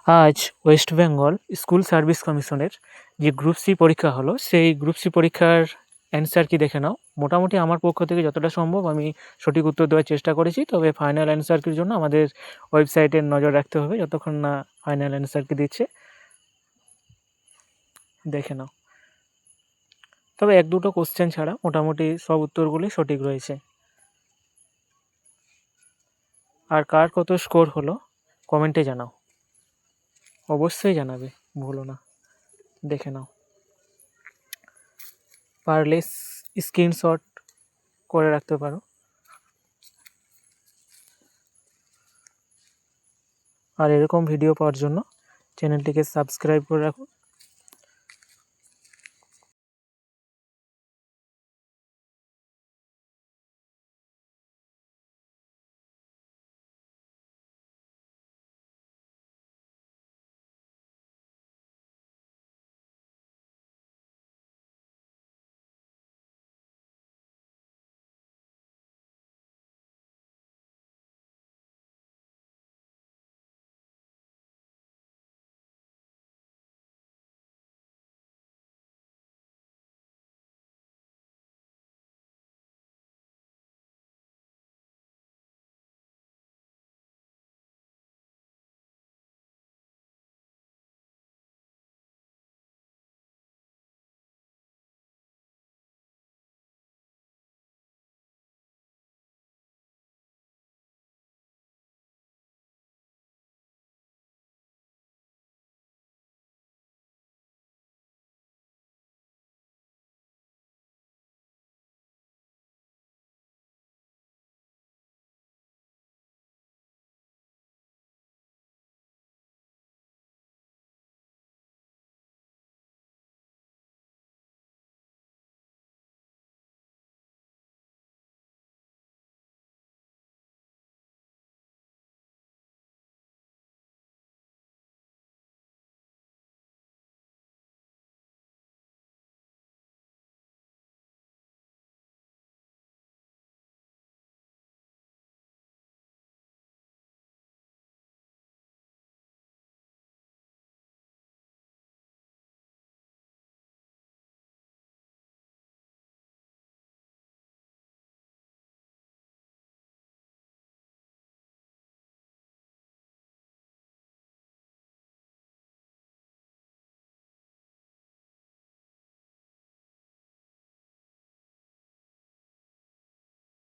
আজ West Bengal school service কমিশনের যে গ্রুপ সি পরীক্ষা হলো, সেই গ্রুপ সি পরীক্ষার অ্যান্সার কি দেখে নাও। মোটামুটি আমার পক্ষ থেকে যতটা সম্ভব আমি সঠিক উত্তর দেওয়ার চেষ্টা করেছি, তবে ফাইনাল অ্যান্সার কির জন্য আমাদের ওয়েবসাইটে নজর রাখতে হবে যতক্ষণ না ফাইনাল অ্যান্সার কি দিচ্ছে। দেখে নাও, তবে এক দুটো কোশ্চেন ছাড়া মোটামুটি সব উত্তরগুলি সঠিক রয়েছে। আর কার কত স্কোর হলো কমেন্টে জানাও, অবশ্যই জানাবে, ভুলো না। দেখে নাও, পারলে স্ক্রিনশট করে রাখতে পারো। আর এরকম ভিডিও পাওয়ার জন্য চ্যানেলটিকে সাবস্ক্রাইব করে রাখুন।